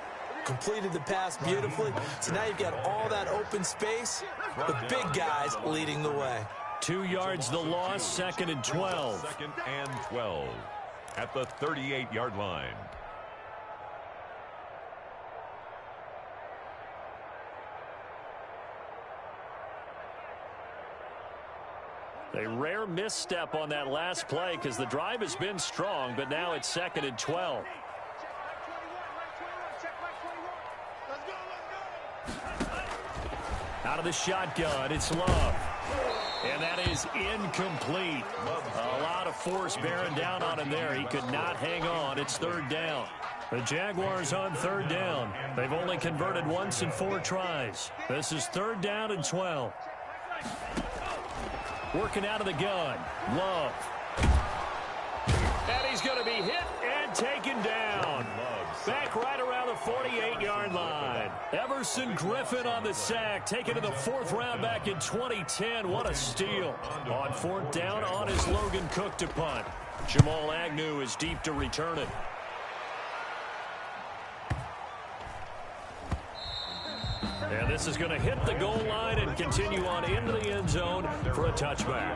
Completed the pass beautifully. So now you've got all that open space with big guys leading the way. 2 yards the loss, 2nd and 12. 2nd and 12 at the 38-yard line. A rare misstep on that last play because the drive has been strong, but now it's 2nd and 12. Out of the shotgun, it's Love. And that is incomplete. A lot of force bearing down on him there. He could not hang on. It's 3rd down. The Jaguars on 3rd down. They've only converted once in 4 tries. This is 3rd down and 12. Working out of the gun, Love. And he's going to be hit and taken down. Back right around the 48-yard line. Everson Griffin on the sack, taken to the 4th round back in 2010. What a steal. On 4th down on his Logan Cook to punt. Jamal Agnew is deep to return it. And this is going to hit the goal line and continue on into the end zone for a touchback.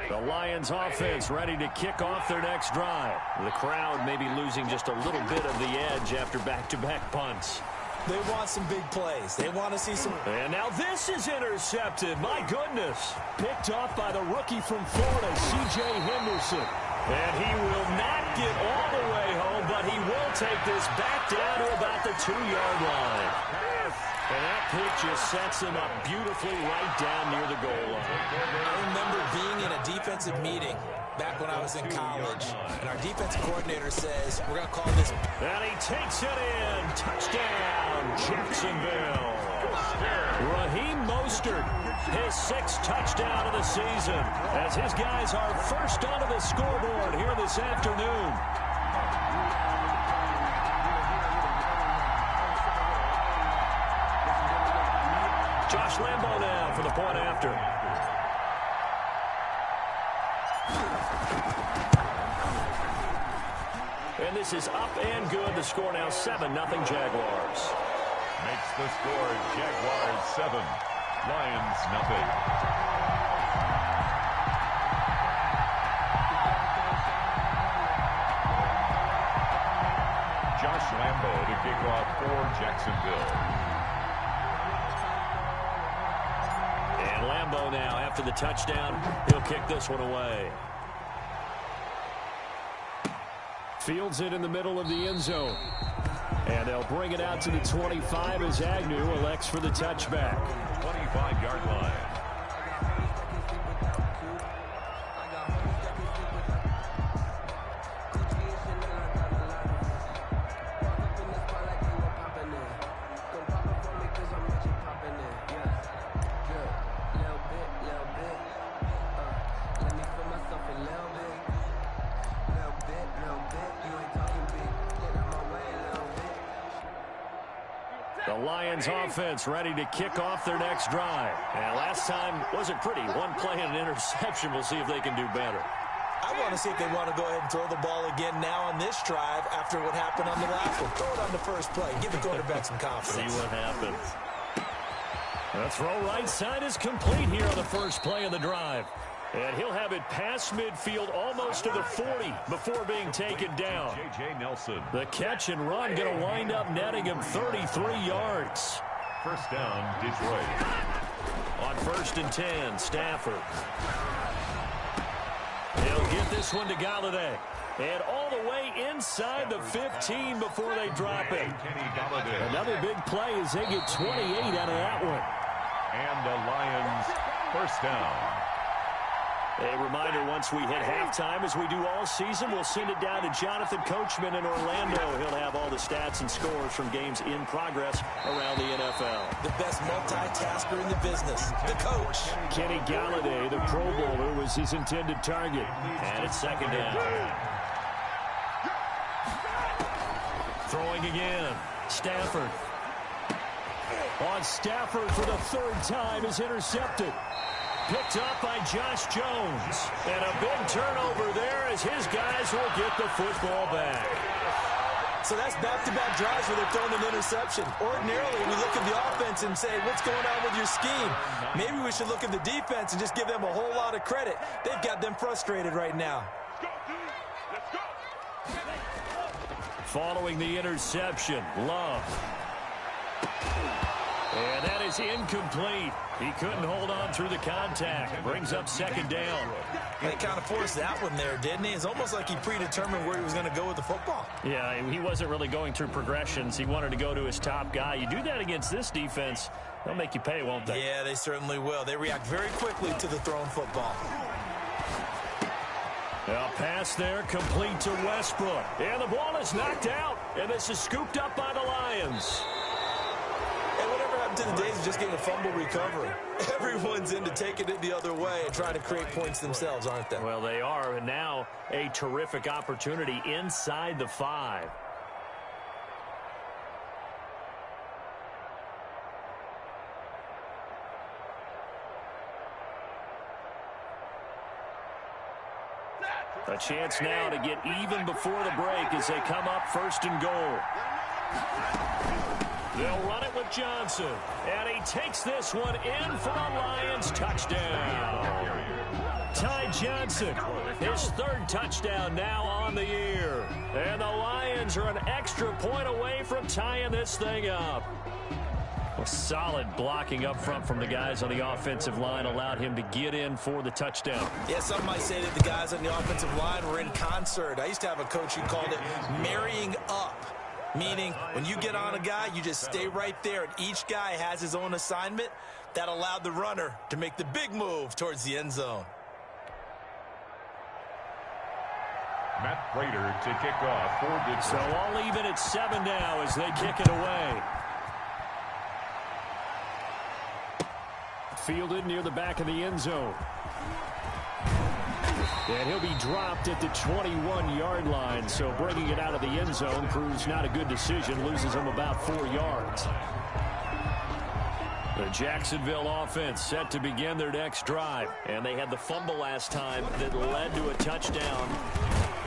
The Lions offense ready to kick off their next drive. The crowd maybe losing just a little bit of the edge after back-to-back punts. They want some big plays. They want to see some. And now this is intercepted. My goodness. Picked off by the rookie from Florida, C.J. Henderson. And he will not get all the way home, but he will take this back down to about the 2-yard line. And that pick just sets him up beautifully right down near the goal line. I remember being in a defensive meeting back when I was in college, and our defensive coordinator says, we're going to call this. And he takes it in. Touchdown, Jacksonville. Raheem Mostert, his 6th touchdown of the season, as his guys are first onto the scoreboard here this afternoon. Josh Lambo now for the point after. And this is up and good. The score now 7-0 Jaguars. Makes the score Jaguars 7, Lions nothing. Josh Lambo to kick off for Jacksonville. And Lambo now, after the touchdown, he'll kick this one away. Fields it in the middle of the end zone. And they'll bring it out to the 25 as Agnew elects for the touchback. 25-yard line. The Lions offense ready to kick off their next drive. And last time wasn't pretty. One play and an interception. We'll see if they can do better. I want to see if they want to go ahead and throw the ball again now on this drive after what happened on the last one. Throw it on the first play. Give the quarterback some confidence. See what happens. The throw right side is complete here on the first play of the drive. And he'll have it past midfield almost to the 40 before being taken down. J.J. Nelson. The catch and run going to wind up netting him 33 yards. First down, Detroit. On 1st and 10, Stafford. He'll get this one to Galladay. And all the way inside the 15 before they drop it. Another big play as they get 28 out of that one. And the Lions first down. A reminder, once we hit halftime, as we do all season, we'll send it down to Jonathan Coachman in Orlando. He'll have all the stats and scores from games in progress around the NFL. The best multitasker in the business, the coach. Kenny Galladay, the Pro Bowler, was his intended target. And it's second down. Throwing again. Stafford. On Stafford for the 3rd time is intercepted. Picked up by Josh Jones. And a big turnover there as his guys will get the football back. So that's back-to-back drives where they're throwing an interception. Ordinarily, we look at the offense and say, what's going on with your scheme? Maybe we should look at the defense and just give them a whole lot of credit. They've got them frustrated right now. Following the interception, Love. And that is incomplete. He couldn't hold on through the contact. Brings up second down. They kind of forced that one there, didn't he? It's almost like he predetermined where he was going to go with the football. Yeah, he wasn't really going through progressions. He wanted to go to his top guy. You do that against this defense, they'll make you pay, won't they? Yeah, they certainly will. They react very quickly to the thrown football. A pass there complete to Westbrook. And the ball is knocked out. And this is scooped up by the Lions. And whatever happened to the days of just getting a fumble recovery? Everyone's into taking it the other way and trying to create points themselves, aren't they? Well, they are. And now a terrific opportunity inside the 5. A chance now to get even before the break as they come up 1st and goal. They'll run it with Johnson. And he takes this one in for a Lions touchdown. Ty Johnson, his 3rd touchdown now on the year. And the Lions are an extra point away from tying this thing up. Well, solid blocking up front from the guys on the offensive line allowed him to get in for the touchdown. Yeah, some might say that the guys on the offensive line were in concert. I used to have a coach who called it marrying up, meaning when you get on a guy, you just stay right there, and each guy has his own assignment. That allowed the runner to make the big move towards the end zone. Matt Prater to kick off for Detroit. So all even at 7 now as they kick it away. Fielded near the back of the end zone. And he'll be dropped at the 21-yard line, so bringing it out of the end zone proves not a good decision, loses him about 4 yards. The Jacksonville offense set to begin their next drive, and they had the fumble last time that led to a touchdown.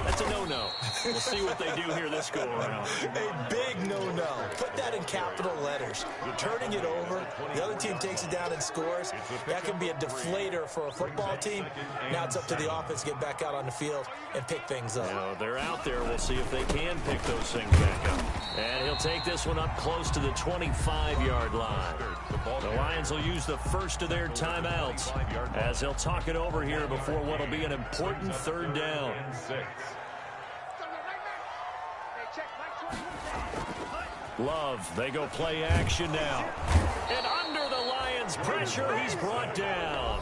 That's a no-no. We'll see what they do here this go-around. A big no-no. Put that in capital letters. Turning it over, the other team takes it down and scores. That can be a deflator for a football team. Now it's up to the offense to get back out on the field and pick things up. Now, they're out there. We'll see if they can pick those things back up. And he'll take this one up close to the 25-yard line. The Lions will use the first of their timeouts as they'll talk it over here before what will be an important 3rd down. Love, they go play action now. And under the Lions' pressure, he's brought down.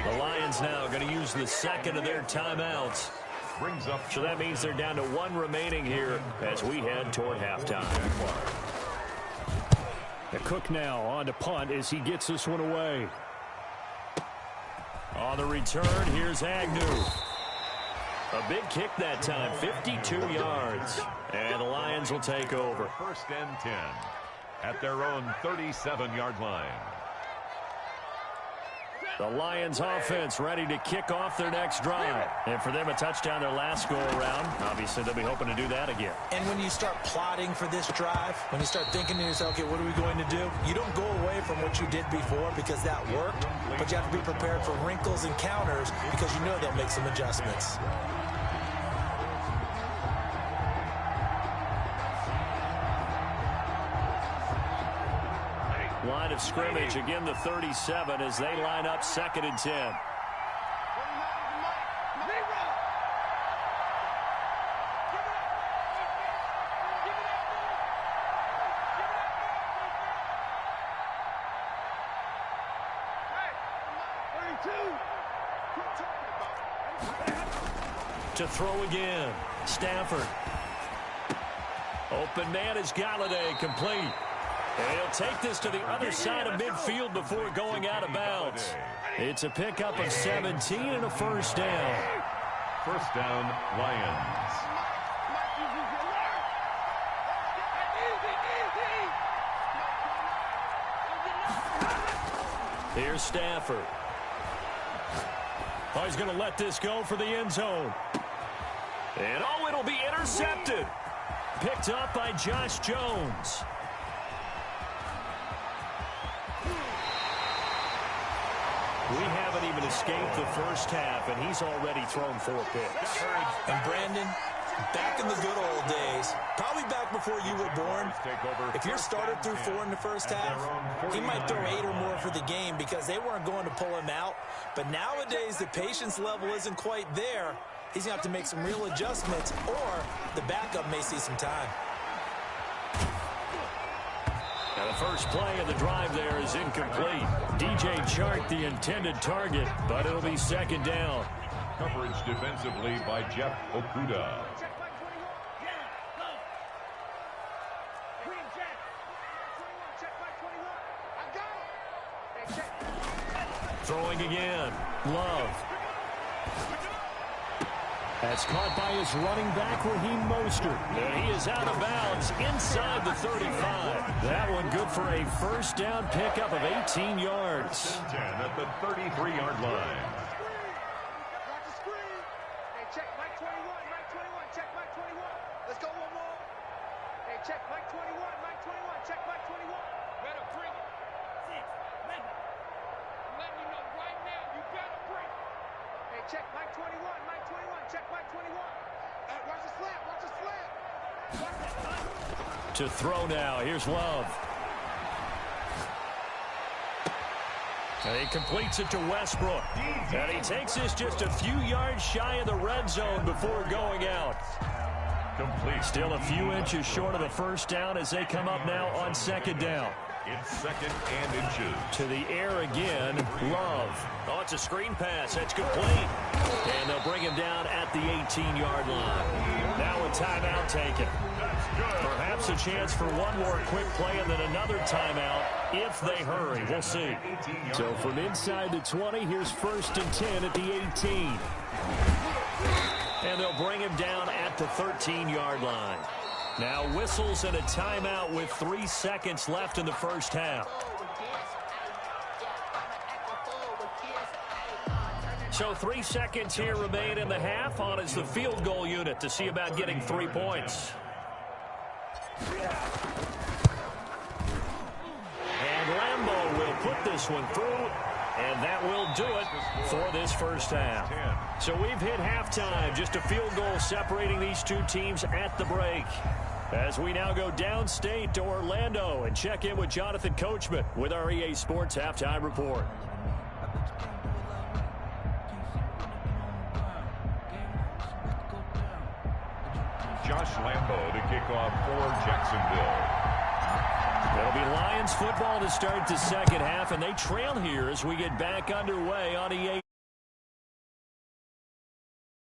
The Lions now going to use the 2nd of their timeouts. So that means they're down to 1 remaining here as we head toward halftime. The Cook now on to punt as he gets this one away. On the return, here's Agnew. A big kick that time, 52 yards. And the Lions will take over. 1st and 10. at their own 37-yard line. The Lions offense ready to kick off their next drive. And for them, a touchdown their last go-around. Obviously, they'll be hoping to do that again. And when you start plotting for this drive, when you start thinking to yourself, okay, what are we going to do? You don't go away from what you did before because that worked, but you have to be prepared for wrinkles and counters because you know they'll make some adjustments. Line of scrimmage, again the 37 as they line up 2nd and 10. To throw again, Stafford. Open man is Galladay, complete. And he'll take this to the other side of midfield before going out of bounds. It's a pickup of 17 and a first down. First down, Lions. Here's Stafford. Oh, he's going to let this go for the end zone. And oh, it'll be intercepted. Picked up by Josh Jones. We haven't even escaped the first half, and he's already thrown 4 picks. And Brandon, back in the good old days, probably back before you were born, if your starter threw 4 in the first half, he might throw 8 or more for the game because they weren't going to pull him out. But nowadays, the patience level isn't quite there. He's going to have to make some real adjustments, or the backup may see some time. Now the first play of the drive there is incomplete. DJ Chark the intended target, but it'll be 2nd down. Coverage defensively by Jeff Okuda. Throwing again. Love. That's caught by his running back, Raheem Mostert. And he is out of bounds inside the 35. That one good for a first down pickup of 18 yards. 10 at the 33-yard line. Check Mike 21, Mike 21, check Mike 21. Let's go one more. Hey, check Mike 21, Mike 21, check Mike 21. Better bring it. 6, 11. I'm letting you know right now, you better bring it. Hey, check Mike 21, Mike 21, check Mike 21. Hey, watch the slant, watch the slant. Watch the slant. To throw now, here's Love. And he completes it to Westbrook. And he takes this just a few yards shy of the red zone before going out. Complete. Still a few inches short of the first down as they come up now on 2nd down. It's 2nd and inches. To the air again, Love. Oh, it's a screen pass. That's complete. And they'll bring him down at the 18-yard line. Now a timeout taken. Perhaps a chance for one more quick play and then another timeout if they hurry. We'll see. So from inside the 20, here's 1st and 10 at the 18. And they'll bring him down at the 13-yard line. Now whistles and a timeout with 3 seconds left in the first half. So 3 seconds here remain in the half. On is the field goal unit to see about getting 3 points. And Lambeau will put this one through, and that will do it for this first half. So we've hit halftime, just a field goal separating these two teams at the break. As we now go downstate to Orlando and check in with Jonathan Coachman with our EA Sports Halftime Report. Josh Lambeau to kick off for Jacksonville. It'll be Lions football to start the second half, and they trail here as we get back underway on EA.